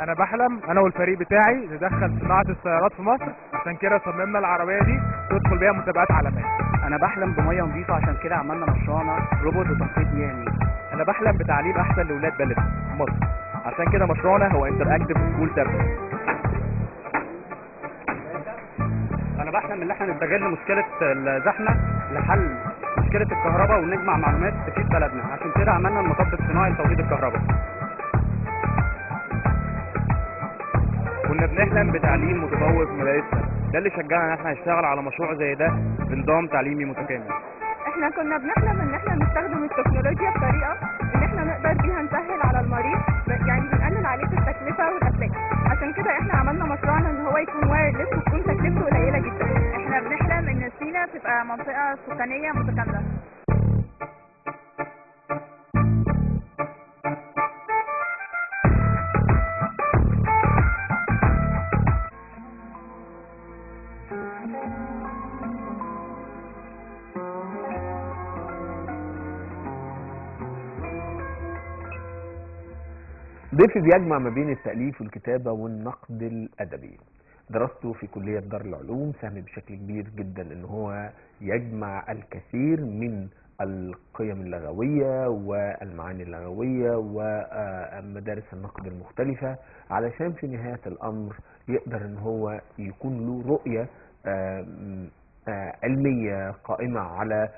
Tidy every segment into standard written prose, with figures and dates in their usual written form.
انا بحلم انا والفريق بتاعي ندخل صناعه السيارات في مصر، عشان كده صممنا العربيه دي تدخل بيها مسابقات عالميه. انا بحلم بميه نظيفه، عشان كده عملنا مشروعنا روبوت لتنقيط مياه. انا بحلم بتعليم احسن لاولاد بلدي في مصر، عشان كده مشروعنا هو انتراكتيف سكول تابلت. انا بحلم ان احنا نستغل مشكله الزحمه لحل مشكله الكهرباء ونجمع معلومات تفيد بلدنا، عشان كده عملنا المطب الصناعي لتوليد الكهرباء. كنا بنحلم بتعليم متطور في مدارسنا، ده اللي شجعنا ان احنا نشتغل على مشروع زي ده بنظام تعليمي متكامل. احنا كنا بنحلم ان احنا نستخدم التكنولوجيا بطريقه ان احنا نقدر بيها نسهل على المريض، يعني بنقلل عليه في التكلفه والاسلاك. عشان كده احنا عملنا مشروعنا ان هو يكون وايرلس وتكون تكلفته قليله جدا. احنا بنحلم ان سينا تبقى منطقه سكانيه متكامله. ضيفي بيجمع ما بين التأليف والكتابة والنقد الأدبي. دراسته في كلية دار العلوم ساهم بشكل كبير جدا ان هو يجمع الكثير من القيم اللغوية والمعاني اللغوية ومدارس النقد المختلفة، علشان في نهاية الأمر يقدر ان هو يكون له رؤية علمية قائمة على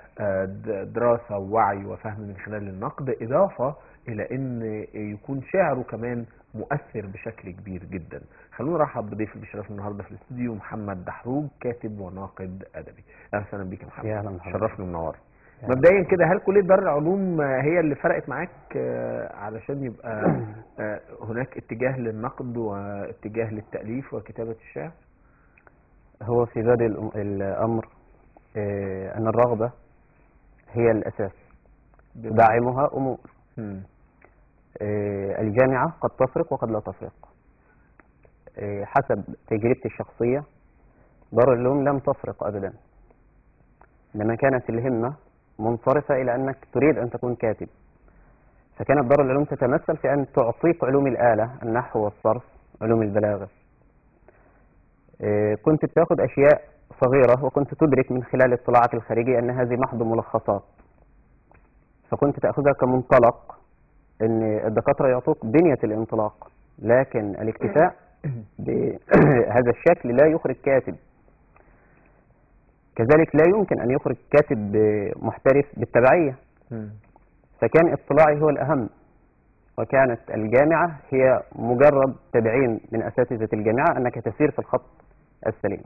دراسة ووعي وفهم من خلال النقد، إضافة إلى أن يكون شعره كمان مؤثر بشكل كبير جدا. خلونا نرحب بضيفي بشرف النهارده في الاستوديو، محمد دحروج، كاتب وناقد أدبي. أهلا وسهلا بك يا محمد. يا اهلا، شرفني ومنور. مبدئيا كده، هل كلية دار العلوم هي اللي فرقت معاك علشان يبقى هناك اتجاه للنقد واتجاه للتأليف وكتابة الشعر؟ هو في بادئ الامر ان الرغبه هي الاساس، داعمها امور. الجامعه قد تفرق وقد لا تفرق. حسب تجربتي الشخصيه دار العلوم لم تفرق ابدا، لما كانت الهمه منصرفه الى انك تريد ان تكون كاتب، فكانت دار العلوم تتمثل في ان تعطيك علوم الاله، النحو والصرف، علوم البلاغه. كنت بتاخد أشياء صغيرة وكنت تدرك من خلال الاطلاعات الخارجية أن هذه محض ملخصات، فكنت تأخذها كمنطلق أن الدكاترة يعطوك بنية الانطلاق، لكن الاكتفاء بهذا الشكل لا يخرج كاتب. كذلك لا يمكن أن يخرج كاتب محترف بالتبعية، فكان اطلاعي هو الأهم، وكانت الجامعة هي مجرد تدعيم من أساتذة الجامعة أنك تسير في الخط السليم.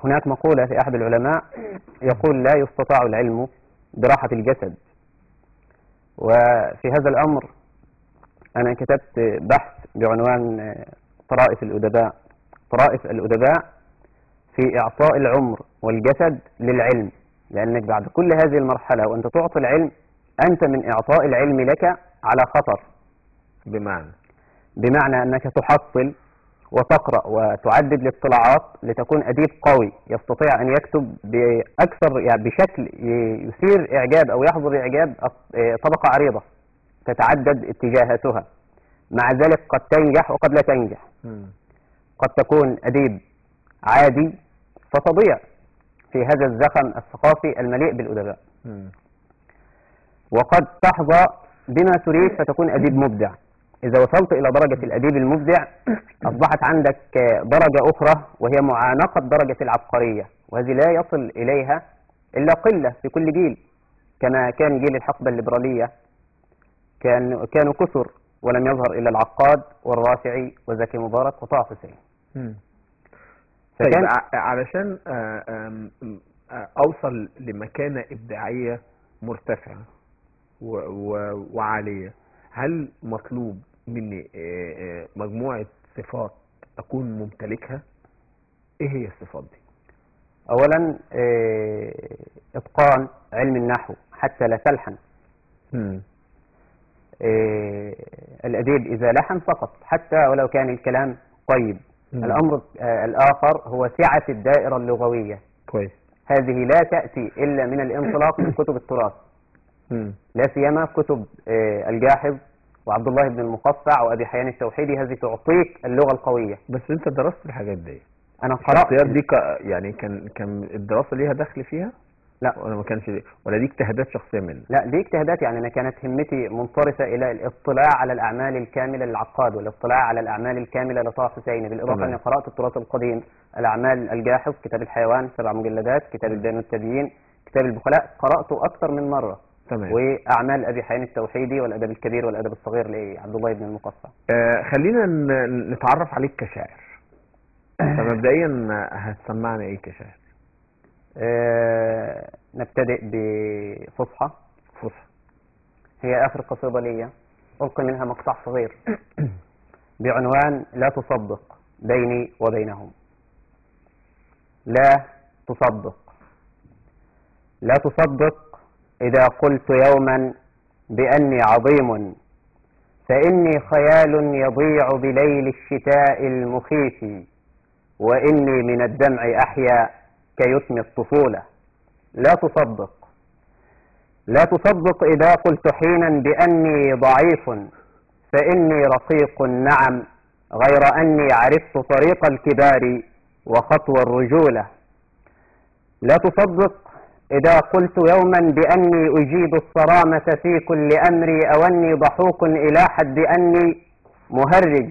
هناك مقولة لأحد العلماء يقول: لا يستطاع العلم براحة الجسد. وفي هذا الأمر أنا كتبت بحث بعنوان طرائف الأدباء. طرائف الأدباء في إعطاء العمر والجسد للعلم، لأنك بعد كل هذه المرحلة وأنت تعطي العلم، أنت من إعطاء العلم لك على خطر. بمعنى أنك تحصل وتقرأ وتعدد الاطلاعات لتكون أديب قوي يستطيع أن يكتب بأكثر، يعني بشكل يثير إعجاب أو يحضر إعجاب طبقة عريضة تتعدد اتجاهاتها. مع ذلك قد تنجح وقد لا تنجح. قد تكون أديب عادي فتضيع في هذا الزخم الثقافي المليء بالأدباء، وقد تحظى بما تريد فتكون أديب مبدع. إذا وصلت إلى درجة الأديب المبدع أصبحت عندك درجة أخرى وهي معانقة درجة العبقرية، وهذه لا يصل إليها إلا قلة في كل جيل، كما كان جيل الحقبة الليبرالية كانوا كثر ولم يظهر إلا العقاد والرافعي وزكي مبارك وطه حسين. طيب، علشان أوصل لمكانة إبداعية مرتفعة وعالية، هل مطلوب مني مجموعة صفات أكون ممتلكها؟ إيه هي الصفات دي؟ أولا إتقان علم النحو حتى لا تلحن. الأديب إذا لحن فقط حتى ولو كان الكلام طيب. الأمر الآخر هو سعة الدائرة اللغوية. كويس. هذه لا تأتي إلا من الانطلاق من كتب التراث، لا سيما كتب الجاحظ وعبد الله بن المقفع وأبي حيان التوحيدي، هذه تعطيك اللغة القوية. بس انت درست الحاجات دي؟ أنا قرأت الشخصيات دي يعني كان الدراسه ليها دخل فيها لا ولا ما كانش ولا دي اجتهادات شخصيه منك؟ لا دي اجتهادات، يعني أنا كانت همتي منصرفة إلى الاطلاع على الأعمال الكاملة للعقاد والاطلاع على الأعمال الكاملة لطه حسين، بالإضافة تمام. أني قرأت التراث القديم، الأعمال الجاحظ، كتاب الحيوان 7 مجلدات، كتاب البيان والتبيين، كتاب البخلاء قرأته أكثر من مرة، تمام. وأعمال أبي حيان التوحيدي والأدب الكبير والأدب الصغير لعبد الله بن المقفع. خلينا نتعرف عليك كشاعر. فمبدئيا هتسمعنا ايه كشاعر؟ نبتدئ بفصحى. فصحى. هي آخر قصيدة لي، ألقي منها مقطع صغير بعنوان لا تصدق بيني وبينهم. لا تصدق، لا تصدق إذا قلت يوما بأني عظيم، فإني خيال يضيع بليل الشتاء المخيف، وإني من الدمع أحيا كيتم الطفولة. لا تصدق، لا تصدق إذا قلت حينا بأني ضعيف، فإني رقيق نعم، غير أني عرفت طريق الكبار وخطو الرجولة. لا تصدق إذا قلت يوما بأني أجيد الصرامة في كل أمري، أو أني ضحوك إلى حد أني مهرج،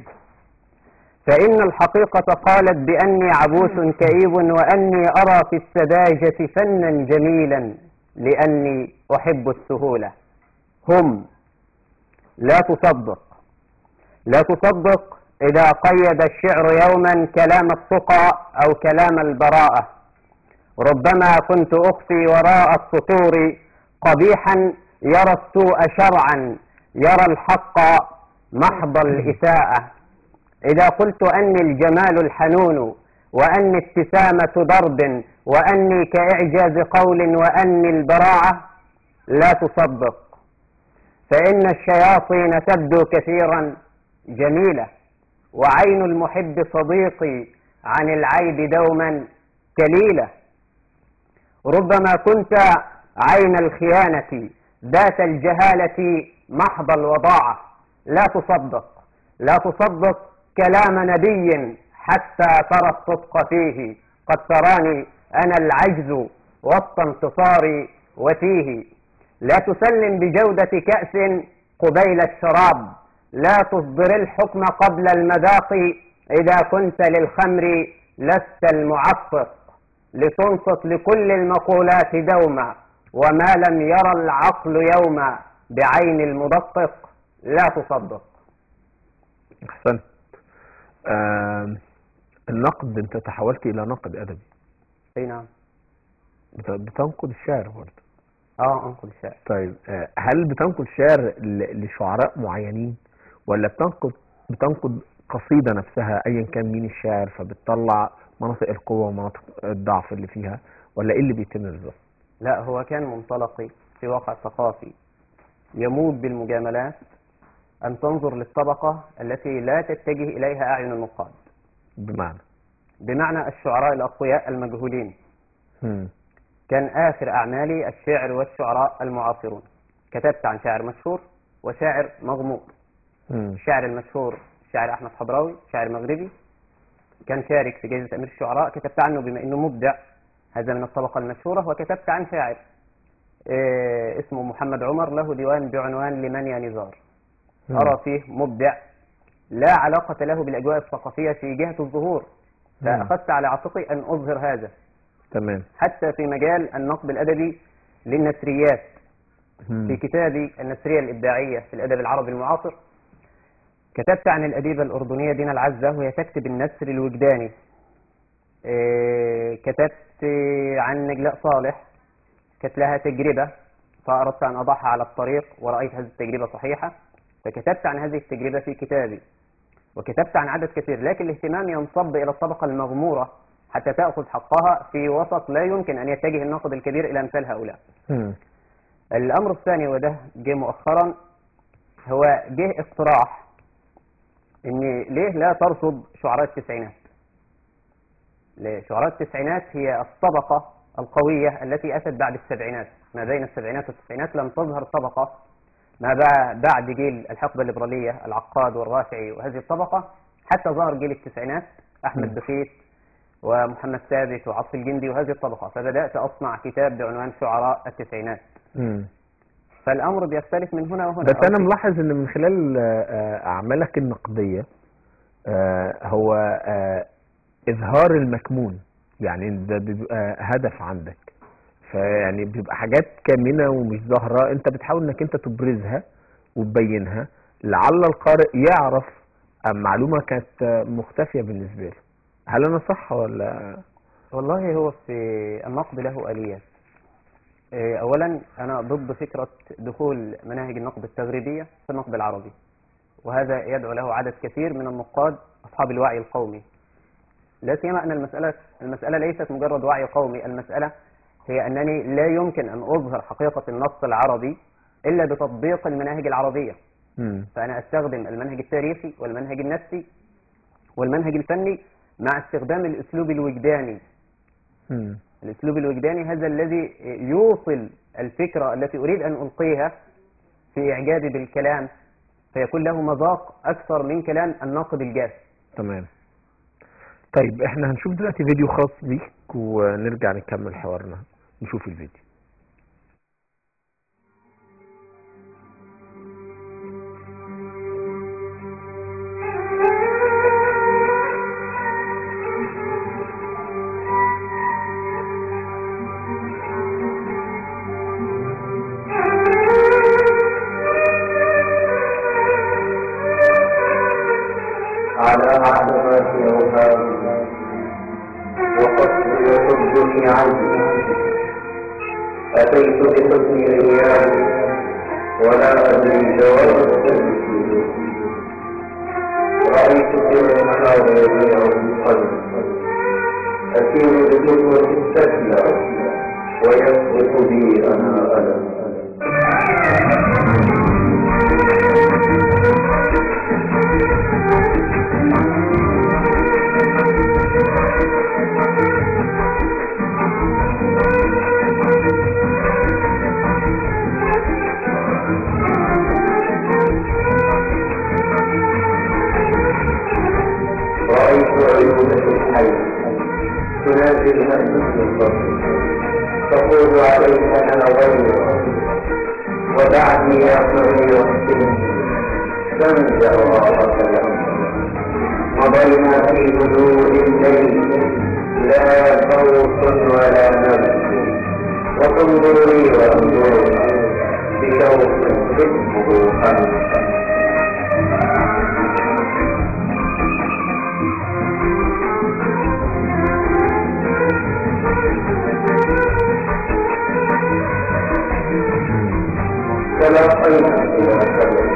فإن الحقيقة قالت بأني عبوس كئيب، وأني أرى في السذاجة فنا جميلا لأني أحب السهولة. هم. لا تصدق، لا تصدق إذا قيد الشعر يوما كلام التقى أو كلام البراءة، ربما كنت أخفي وراء السطور قبيحا يرى السوء شرعا، يرى الحق محض الإساءة. إذا قلت أني الجمال الحنون، وأني ابتسامة ضرب، وأني كإعجاز قول، وأني البراعة، لا تصدق، فإن الشياطين تبدو كثيرا جميلة، وعين المحب صديقي عن العيب دوما كليلة. ربما كنت عين الخيانة ذات الجهالة محض الوضاعة. لا تصدق، لا تصدق كلام نبي حتى ترى الصدق فيه، قد تراني أنا العجز وسط انتصاري وفيه. لا تسلم بجودة كأس قبيل الشراب، لا تصدر الحكم قبل المذاق، إذا كنت للخمر لست المعفق، لتنصت لكل المقولات دوما، وما لم يرى العقل يوما بعين المدقق. لا تصدق. احسنت. النقد، انت تحولت الى نقد ادبي. اي نعم. بتنقد الشعر برضه؟ انقد الشعر. طيب، هل بتنقد شعر لشعراء معينين، ولا بتنقد قصيدة نفسها ايا كان مين الشاعر، فبتطلع مناطق القوة ومناطق الضعف اللي فيها، ولا ايه اللي بيتم بالظبط؟ لا، هو كان منطلقي في واقع ثقافي يموت بالمجاملات أن تنظر للطبقة التي لا تتجه إليها أعين النقاد. بمعنى الشعراء الأقوياء المجهولين. كان آخر أعمالي الشعر والشعراء المعاصرون. كتبت عن شاعر مشهور وشاعر مغمور. الشاعر المشهور شاعر أحمد حضراوي، شاعر مغربي، كان شارك في جائزة أمير الشعراء، كتبت عنه بما أنه مبدع، هذا من الطبقة المشهورة. وكتبت عن شاعر اسمه محمد عمر، له ديوان بعنوان لمن يا نزار، أرى فيه مبدع لا علاقة له بالأجواء الثقافية في جهة الظهور، فأخذت على عاتقي أن أظهر هذا. تمام. حتى في مجال النقد الأدبي للنثريات، في كتابي النثرية الإبداعية في الأدب العربي المعاصر كتبت عن الأديبة الأردنية دينا العزة، وهي تكتب النثر الوجداني. كتبت عن نجلاء صالح، كانت لها تجربة فأردت أن أضعها على الطريق، ورأيت هذه التجربة صحيحة فكتبت عن هذه التجربة في كتابي. وكتبت عن عدد كثير، لكن الاهتمام ينصب إلى الطبقة المغمورة حتى تأخذ حقها في وسط لا يمكن أن يتجه الناقد الكبير إلى أمثال هؤلاء. الأمر الثاني، وده جه مؤخرا، هو جه اقتراح إن ليه لا ترصد شعراء التسعينات. شعراء التسعينات هي الطبقة القوية التي أتت بعد السبعينات. ما بين السبعينات والتسعينات لم تظهر طبقة ما بعد جيل الحقبة الليبرالية العقاد والرافعي وهذه الطبقة، حتى ظهر جيل التسعينات أحمد بخيت ومحمد ثابت وعطف الجندي وهذه الطبقة، فبدأت أصنع كتاب بعنوان شعراء التسعينات. فالأمر بيختلف من هنا وهنا. بس أنا ملاحظ إن من خلال أعمالك النقدية هو إظهار المكمون، يعني ده بيبقى هدف عندك، فيعني بيبقى حاجات كامنة ومش ظاهرة، أنت بتحاول إنك أنت تبرزها وتبينها لعل القارئ يعرف معلومة كانت مختفية بالنسبة له. هل أنا صح ولا؟ والله هو في النقد له آليات. أولا أنا ضد فكرة دخول مناهج النقد التغريبية في النقد العربي، وهذا يدعو له عدد كثير من النقاد أصحاب الوعي القومي، لا سيما أن المسألة ليست مجرد وعي قومي، المسألة هي أنني لا يمكن أن أظهر حقيقة النص العربي إلا بتطبيق المناهج العربية. فأنا أستخدم المنهج التاريخي والمنهج النفسي والمنهج الفني مع استخدام الأسلوب الوجداني. الأسلوب الوجداني هذا الذي يوصل الفكرة التي أريد أن ألقيها في إعجابي بالكلام، فيكون له مذاق أكثر من كلام الناقد الجاف. تمام. طيب احنا هنشوف دلوقتي فيديو خاص بيك ونرجع نكمل حوارنا. نشوف الفيديو. على عتبات أوهام وقصد يصدني عنه، أتيت بحزن أيام ولا أدري جواب التسجيل، رأيت في المنار يبيع القلب، أسير بجوة السكلى ويسقط بي أنا ألم. رأيت عيونك الحي تنازل نفسك الصبر، تقول عليك أنا غير، ودعني يا صغير السن تنزع غارة الأمر. مضينا في هدوء الليل لا صوت ولا نبض، وتنظر لي وانظرك بشوق اسمه خمس. تلاقينا إلى سبب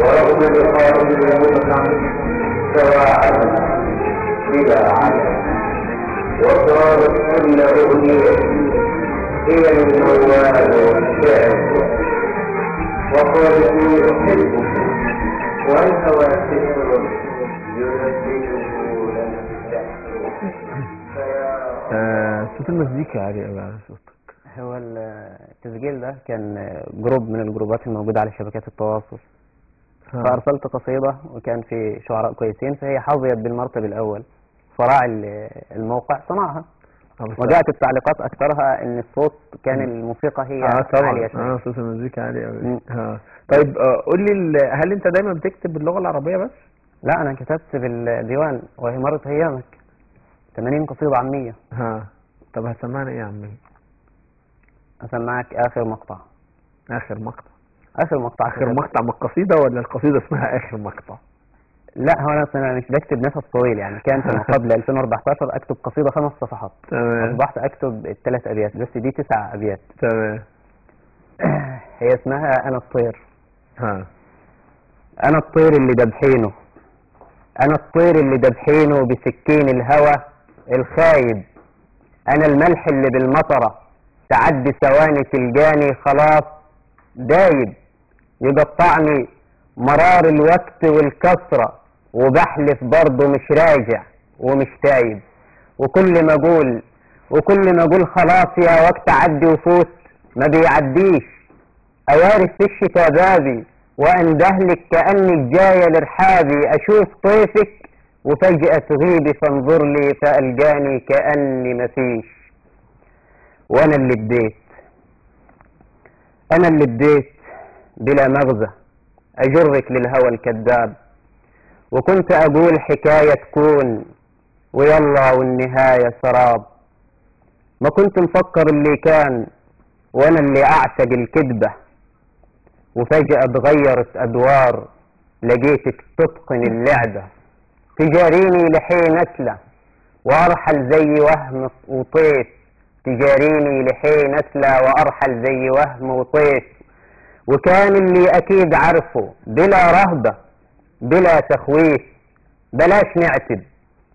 ورغم لقاء المتعب تواعدنا بلا عدد، وصارت كل أغنية هي الموال والشعر، وقالت أحبك والهوى سحر ينزله لنا السحر. صوت المزيكا عالي قوي على صوتك. هو التسجيل ده كان جروب من الجروبات الموجودة على شبكات التواصل، فأرسلت قصيدة وكان في شعراء كويسين، فهي حظيت بالمرتب الأول، فراعي الموقع صنعها، وجاءت التعليقات أكثرها إن الصوت كان الموسيقى هي عالية شوية. صوت المزيكا عالي قوي. طيب قول لي، هل أنت دايما بتكتب باللغة العربية بس؟ لا، أنا كتبت بالديوان وهي مرت أيامك 80 قصيدة عامية. طب هتسمعنا إيه يا عمي؟ أسمعك آخر مقطع. آخر مقطع؟ آخر مقطع. آخر مقطع من القصيدة ولا القصيدة اسمها آخر مقطع؟ لا، هو أنا مش بكتب نفس طويل، يعني كان في قبل 2014 أكتب قصيدة 5 صفحات. تمام. أصبحت أكتب 3 أبيات، بس دي 9 أبيات. تمام. هي اسمها أنا الطير. أنا الطير اللي دبحينه، أنا الطير اللي دبحينه بسكين الهوى الخايب، أنا الملح اللي بالمطرة تعدي ثواني تلقاني خلاص دايب، يقطعني مرار الوقت والكسرة وبحلف برضه مش راجع ومش تايب، وكل ما أقول خلاص يا وقت عدي وفوت ما بيعديش، أوارث في الشتاء بابي وأندهلك كأني جاية لرحابي، أشوف طيفك وفجأة تغيبي فانظر لي فألقاني كأني مفيش. وأنا اللي بديت، أنا اللي بديت بلا مغزى أجرك للهوى الكذاب، وكنت أقول حكاية تكون ويلا والنهاية سراب. ما كنت مفكر اللي كان وأنا اللي أعشق الكذبة، وفجأة اتغيرت أدوار لقيتك تتقن اللعبة، تجاريني لحين أسلى وأرحل زي وهم وطيف، تجاريني لحين أسلى وأرحل زي وهم وطيف. وكان اللي أكيد عرفه بلا رهبة بلا تخويف. بلاش نعتب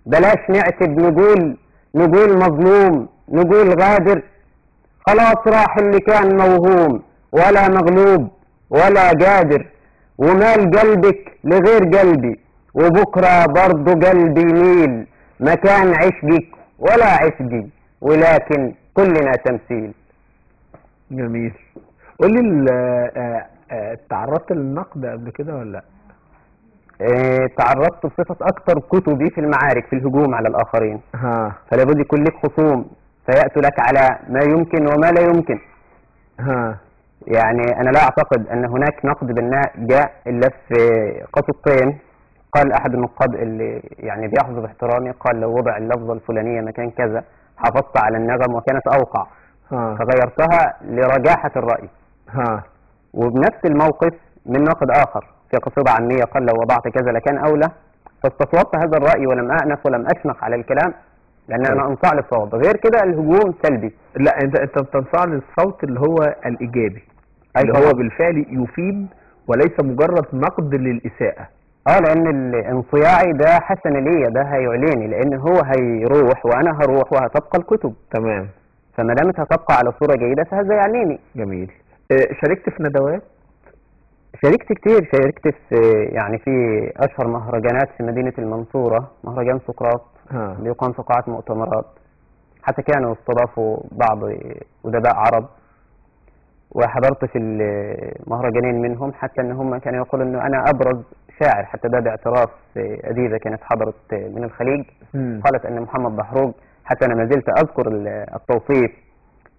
بلاش نعتب، نقول مظلوم نقول غادر، خلاص راح اللي كان موهوم ولا مغلوب ولا قادر. ومال قلبك لغير قلبي وبكرة برضو قلبي يميل، ما كان عشقك ولا عشقي ولكن كلنا تمثيل. جميل. قول لي تعرضت للنقد قبل كده ولا لا؟ تعرضت بصفة أكثر كتبي في المعارك في الهجوم على الآخرين. فلا بد يكون لك خصوم فيأتوا لك على ما يمكن وما لا يمكن. يعني أنا لا أعتقد أن هناك نقد بناء جاء إلا في قصتين. قال أحد النقاد اللي يعني بيحظى باحترامي، قال لو وضع اللفظة الفلانية مكان كذا حافظت على النغم وكانت أوقع، فغيرتها لرجاحة الرأي. وبنفس الموقف من ناقد آخر في قصيدة عامية قال لو وضعت كذا لكان أولى، فاستصوبت هذا الرأي ولم أأنف ولم أشنق على الكلام لأن أنا أنصاع للصواب. غير كده الهجوم سلبي. لا، أنت بتنصاع للصوت اللي هو الإيجابي، اللي هو بالفعل يفيد وليس مجرد نقد للإساءة. لأن انصياعي ده حسن ليا، ده هيعليني لأن هو هيروح وأنا هروح وهتبقى الكتب. تمام. فما دامت هتبقى على صورة جيدة فهذا يعنيني. جميل. شاركت في ندوات؟ شاركت كتير. شاركت في يعني في أشهر مهرجانات في مدينة المنصورة، مهرجان سقراط بيقام في قاعة مؤتمرات، حتى كانوا استضافوا بعض أدباء عرب، وحضرت في المهرجانين منهم، حتى ان هم كانوا يقولوا انه انا ابرز شاعر، حتى ده باعتراف اديبه كانت حضرت من الخليج قالت ان محمد دحروج، حتى انا ما زلت اذكر التوصيف،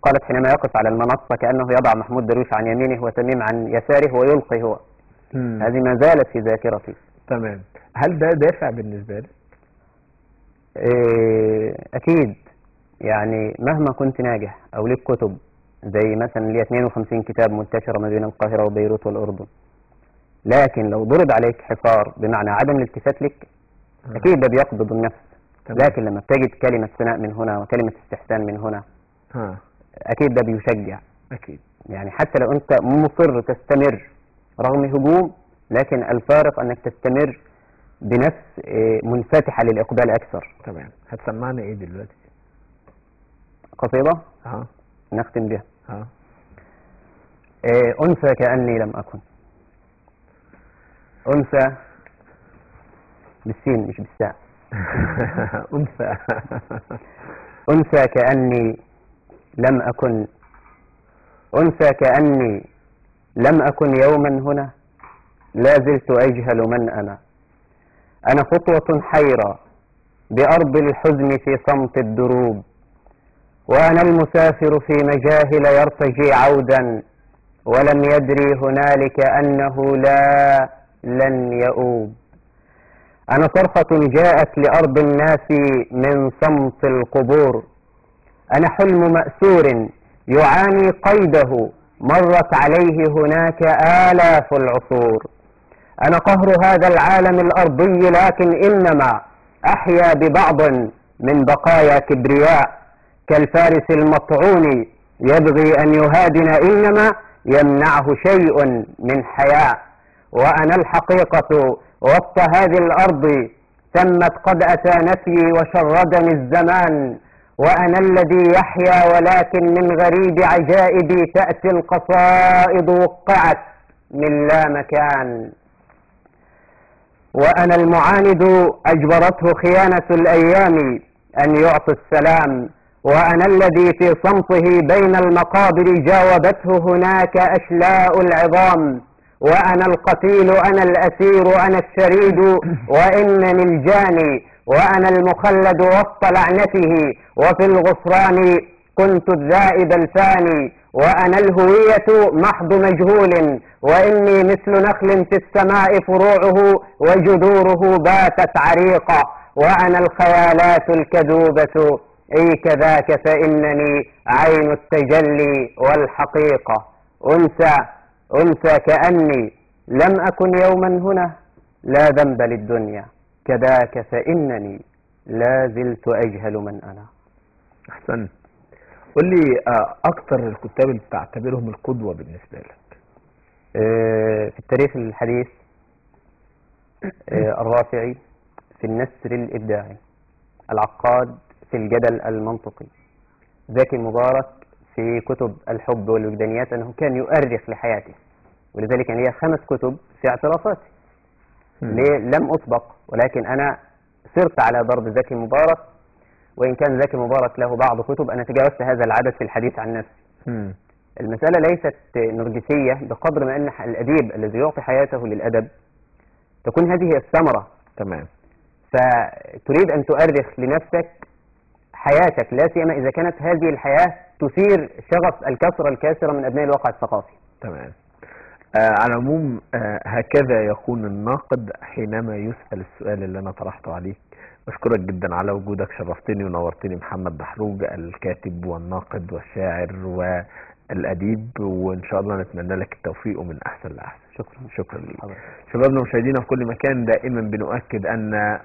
قالت حينما يقف على المنصه كانه يضع محمود درويش عن يمينه وتميم عن يساره ويلقي هو. هذه ما زالت في ذاكرتي. تمام. هل ده دافع بالنسبه لك؟ اكيد. يعني مهما كنت ناجح او لك كتب زي مثلا لي 52 كتاب منتشرة ما بين القاهرة وبيروت والأردن، لكن لو ضرب عليك حصار بمعنى عدم الالتفات لك أكيد ده بيقبض النفس. لكن لما بتجد كلمة ثناء من هنا وكلمة استحسان من هنا أكيد ده بيشجع. أكيد. يعني حتى لو أنت مصر تستمر رغم هجوم، لكن الفارق أنك تستمر بنفس منفتحة للإقبال أكثر. تمام. هتسمعنا إيه دلوقتي؟ قصيدة نختم بها. أنثى كأني لم أكن. أنثى بالسين مش بالساء. أنثى. أنثى كأني لم أكن. أنثى كأني لم أكن يوما هنا، لا زلت أجهل من أنا. أنا خطوة حيرة بأرض الحزن في صمت الدروب، وأنا المسافر في مجاهل يرتجي عودا، ولم يدري هنالك أنه لن يؤوب. أنا صرخة جاءت لأرض الناس من صمت القبور. أنا حلم مأسور يعاني قيده، مرت عليه هناك آلاف العصور. أنا قهر هذا العالم الأرضي، لكن إنما أحيا ببعض من بقايا كبرياء، كالفارس المطعون يبغي أن يهادن إنما يمنعه شيء من حياء. وأنا الحقيقة وسط هذه الأرض، تمت قد أتى نفي وشردني الزمان. وأنا الذي يحيا ولكن من غريب عجائبي تأتي القصائد وقعت من لا مكان. وأنا المعاند أجبرته خيانة الأيام أن يعطي السلام، وأنا الذي في صمته بين المقابر جاوبته هناك أشلاء العظام، وأنا القتيل أنا الأسير أنا الشريد وإنني الجاني، وأنا المخلد وسط لعنته، وفي الغفران كنت الذائب الفاني، وأنا الهوية محض مجهول، وإني مثل نخل في السماء فروعه وجذوره باتت عريقة، وأنا الخيالات الكذوبة أي كذاك فإنني عين التجلي والحقيقة، أنسى كأني لم أكن يوما هنا، لا ذنب للدنيا كذاك فإنني لا زلت أجهل من أنا. أحسنت. قل لي أكثر الكتاب اللي بتعتبرهم القدوة بالنسبة لك. في التاريخ الحديث الرافعي في النثر الإبداعي، العقاد في الجدل المنطقي، زكي مبارك في كتب الحب والوجدانيات، أنه كان يؤرخ لحياته، ولذلك يعني هي 5 كتب في اعترافاتي. لم أسبق، ولكن أنا سرت على ضرب زكي مبارك، وإن كان زكي مبارك له بعض كتب أنا تجاوزت هذا العدد في الحديث عن نفسي. المسألة ليست نرجسية بقدر ما أن الأديب الذي يعطي حياته للأدب تكون هذه الثمرة. تمام. فتريد أن تؤرخ لنفسك حياتك، لا سيما إذا كانت هذه الحياة تثير شغف الكثرة الكاسرة من أبناء الواقع الثقافي. تمام. على العموم هكذا يكون الناقد حينما يسأل السؤال اللي أنا طرحته عليك. أشكرك جدا على وجودك، شرفتني ونورتني. محمد دحروج، الكاتب والناقد والشاعر والأديب، وإن شاء الله نتمنى لك التوفيق ومن أحسن لأحسن. شكرا لك. شبابنا ومشاهدينا في كل مكان، دائما بنؤكد أن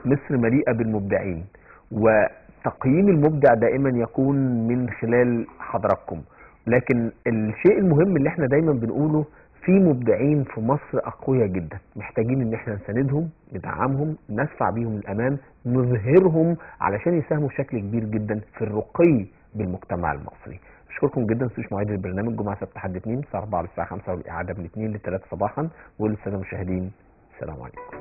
مصر مليئة بالمبدعين، وتقييم المبدع دائما يكون من خلال حضراتكم، لكن الشيء المهم اللي احنا دايما بنقوله في مبدعين في مصر أقوياء جدا، محتاجين ان احنا نساندهم، ندعمهم، ندفع بيهم الأمام، نظهرهم علشان يساهموا بشكل كبير جدا في الرقي بالمجتمع المصري. أشكركم جدا. متنسوش مواعيد البرنامج جمعة سبت حد 2 الساعة 4 للساعة 5، والإعادة من 2 ل 3 صباحا. وللسادة المشاهدين السلام عليكم.